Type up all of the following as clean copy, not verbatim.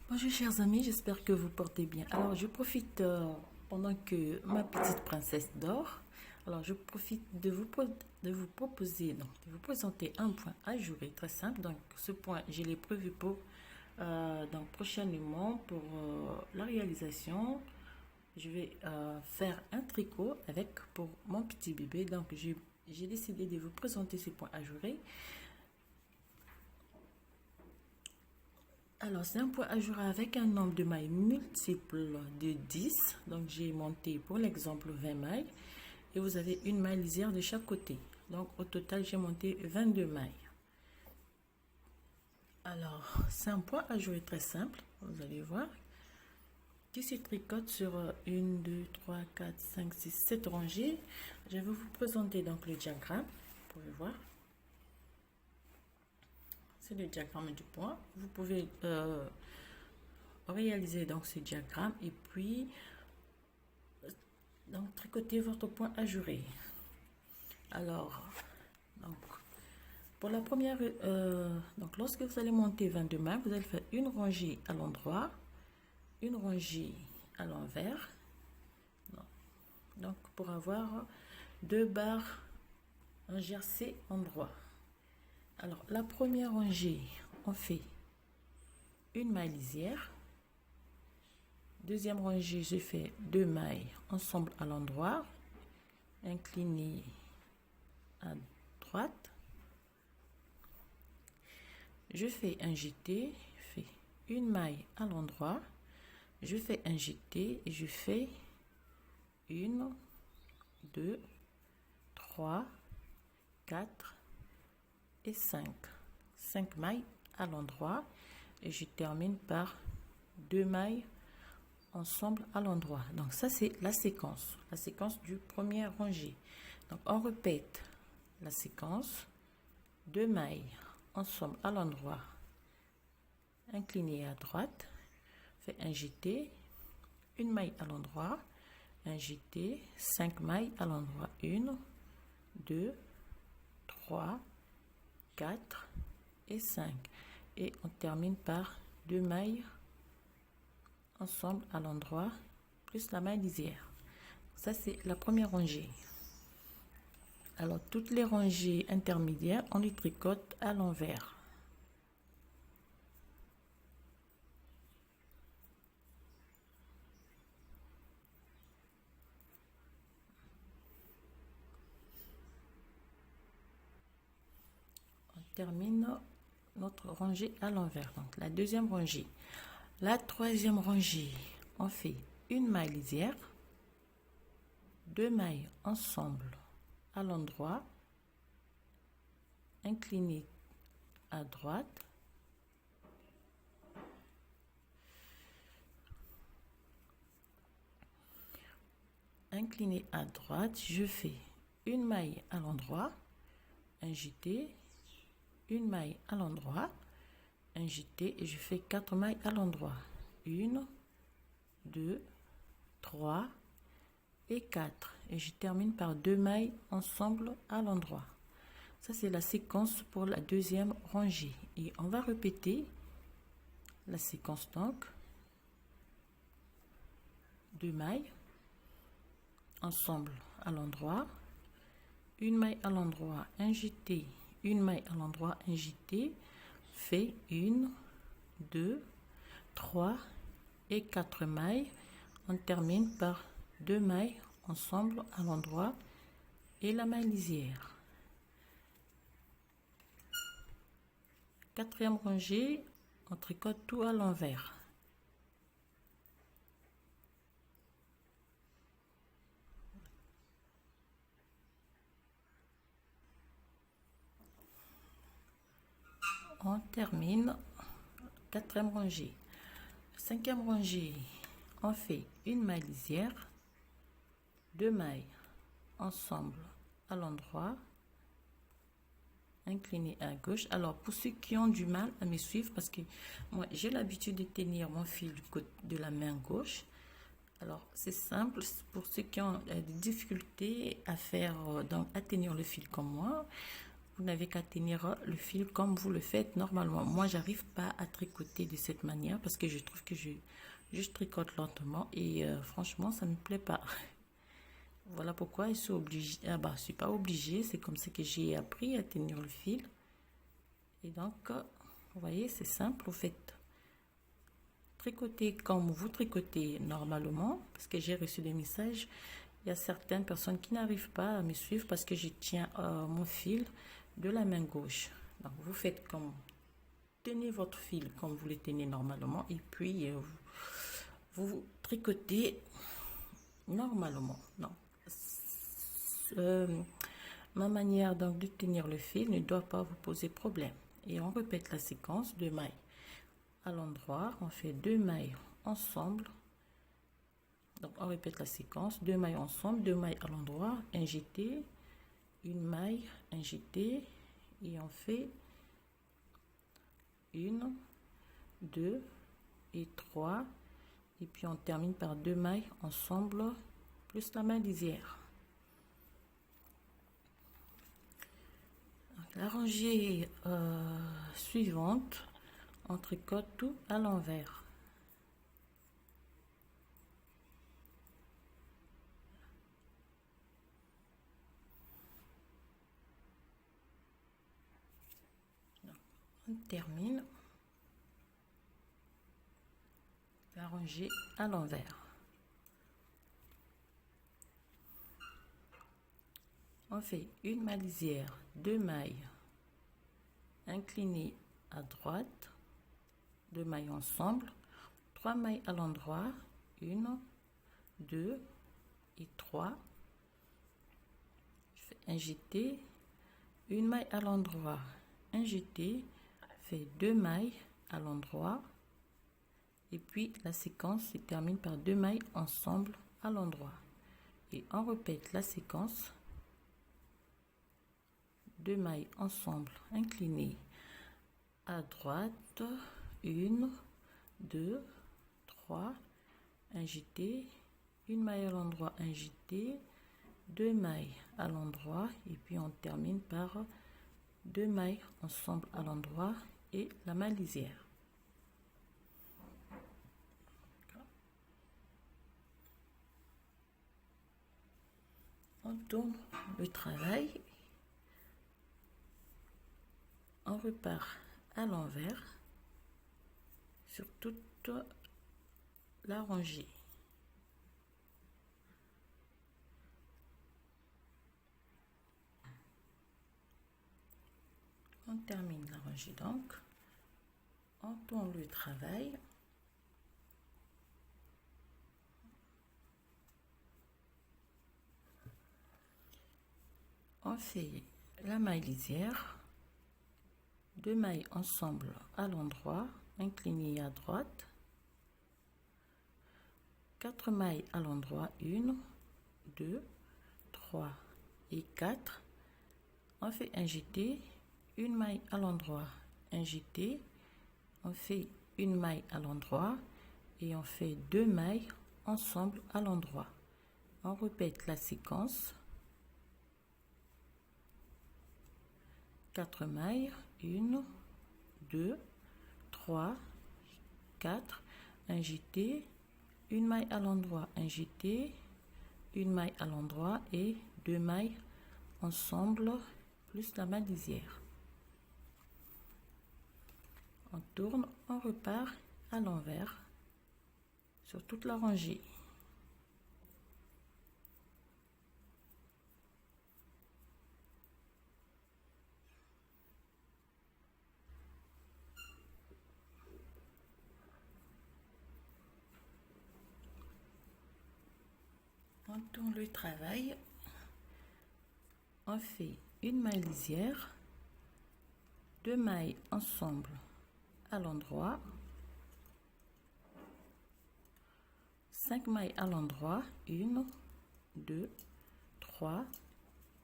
Bonjour chers amis, j'espère que vous portez bien. Alors je profite pendant que ma petite princesse dort. Alors je profite de vous proposer, donc de vous présenter un point à jouer très simple. Donc ce point, je l'ai prévu pour donc prochainement pour la réalisation. Je vais faire un tricot avec pour mon petit bébé. Donc j'ai décidé de vous présenter ce point à jouer. Alors, c'est un point à jouer avec un nombre de mailles multiple de 10. Donc, j'ai monté pour l'exemple 20 mailles. Et vous avez une maille lisière de chaque côté. Donc, au total, j'ai monté 22 mailles. Alors, c'est un point à jouer très simple. Vous allez voir. Qui se tricote sur 1, 2, 3, 4, 5, 6, 7 rangées. Je vais vous présenter donc le diagramme. Vous pouvez voir. C'est le diagramme du point. Vous pouvez réaliser donc ce diagramme et puis donc tricoter votre point ajouré. Alors, donc, pour la première, donc lorsque vous allez monter 22 mailles, vous allez faire une rangée à l'endroit, une rangée à l'envers. Donc, pour avoir deux barres en jersey endroit. Alors, la première rangée, on fait une maille lisière. Deuxième rangée, je fais deux mailles ensemble à l'endroit, inclinées à droite. Je fais un jeté, je fais une maille à l'endroit, je fais un jeté et je fais une, deux, trois, quatre et cinq. 5 mailles à l'endroit et je termine par deux mailles ensemble à l'endroit. Donc ça c'est la séquence du premier rangée. Donc on répète la séquence, deux mailles ensemble à l'endroit, incliné à droite, fait un jeté, une maille à l'endroit, un jeté, 5 mailles à l'endroit, 1, 2, 3, 4 et 5. Et on termine par deux mailles ensemble à l'endroit plus la maille lisière. Ça c'est la première rangée. Alors toutes les rangées intermédiaires on les tricote à l'envers. On termine notre rangée à l'envers. Donc la deuxième rangée. La troisième rangée, on fait une maille lisière, deux mailles ensemble à l'endroit, incliné à droite, incliné à droite, je fais une maille à l'endroit, un jeté, une maille à l'endroit, un jeté et je fais 4 mailles à l'endroit. 1, 2, 3 et 4. Et je termine par deux mailles ensemble à l'endroit. Ça, c'est la séquence pour la deuxième rangée. Et on va répéter la séquence donc. Deux mailles ensemble à l'endroit. Une maille à l'endroit, un jeté, une maille à l'endroit, un jeté. Fait 1, 2, 3 et 4 mailles. On termine par deux mailles ensemble à l'endroit et la maille lisière. Quatrième rangée, on tricote tout à l'envers. On termine quatrième rangée. Cinquième rangée, on fait une maille lisière, deux mailles ensemble à l'endroit, incliné à gauche. Alors pour ceux qui ont du mal à me suivre, parce que moi j'ai l'habitude de tenir mon fil du côté de la main gauche, alors c'est simple pour ceux qui ont des difficultés à faire donc à tenir le fil comme moi. vous n'avez qu'à tenir le fil comme vous le faites normalement. Moi, j'arrive pas à tricoter de cette manière parce que je trouve que je tricote lentement et franchement, ça ne me plaît pas. Voilà pourquoi je suis obligée. Ah bah, je suis pas obligée. C'est comme ça que j'ai appris à tenir le fil. Et donc, vous voyez, c'est simple. Vous faites tricoter comme vous tricotez normalement parce que j'ai reçu des messages. Il y a certaines personnes qui n'arrivent pas à me suivre parce que je tiens mon fil de la main gauche. Donc, vous faites comme tenez votre fil comme vous le tenez normalement et puis vous tricotez normalement. Non. Ma manière donc de tenir le fil ne doit pas vous poser problème. Et on répète la séquence de mailles à l'endroit. On fait 2 mailles ensemble. Donc on répète la séquence, 2 mailles ensemble, 2 mailles à l'endroit, un jeté, une maille, un jeté et on fait 1, 2 et 3 et puis on termine par 2 mailles ensemble plus la main lisière. La rangée suivante, on tricote tout à l'envers. On termine la rangée à l'envers. On fait une maille lisière, 2 mailles inclinées à droite, 2 mailles ensemble, 3 mailles à l'endroit, 1, 2 et 3. Je fais un jeté, une maille à l'endroit, un jeté, fait 2 mailles à l'endroit et puis la séquence se termine par 2 mailles ensemble à l'endroit et on répète la séquence, 2 mailles ensemble inclinées à droite, 1, 2, 3, un jeté, une maille à l'endroit, un jeté, 2 mailles à l'endroit et puis on termine par 2 mailles ensemble à l'endroit et la maille lisière. On tourne le travail, on repart à l'envers sur toute la rangée. On termine la rangée donc, on tourne le travail. On fait la maille lisière, 2 mailles ensemble à l'endroit, inclinées à droite, 4 mailles à l'endroit, 1, 2, 3 et 4. On fait un jeté, une maille à l'endroit, un jeté, on fait une maille à l'endroit et on fait 2 mailles ensemble à l'endroit. On répète la séquence, 4 mailles, 1, 2, 3, 4, un jeté, une maille à l'endroit, un jeté, une maille à l'endroit et 2 mailles ensemble plus la maille lisière. On tourne, on repart à l'envers sur toute la rangée. On tourne le travail, on fait une maille lisière, 2 mailles ensemble à l'endroit, 5 mailles à l'endroit, 1, 2, 3,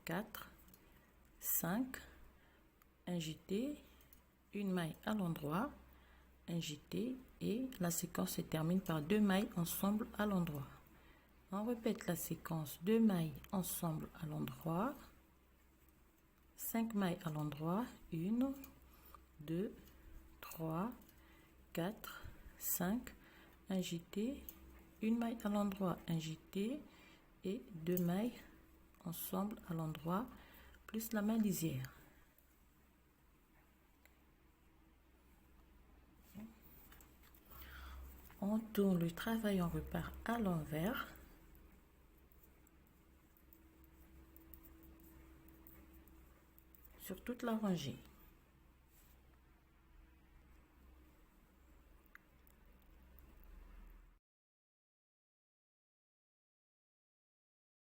4, 5, un jeté, une maille à l'endroit, un jeté et la séquence se termine par 2 mailles ensemble à l'endroit. On répète la séquence, 2 mailles ensemble à l'endroit, 5 mailles à l'endroit, 1, 2, 3, 4, 5, un jeté, une maille à l'endroit, un jeté et 2 mailles ensemble à l'endroit plus la main lisière. On tourne le travail, on repart à l'envers. Sur toute la rangée.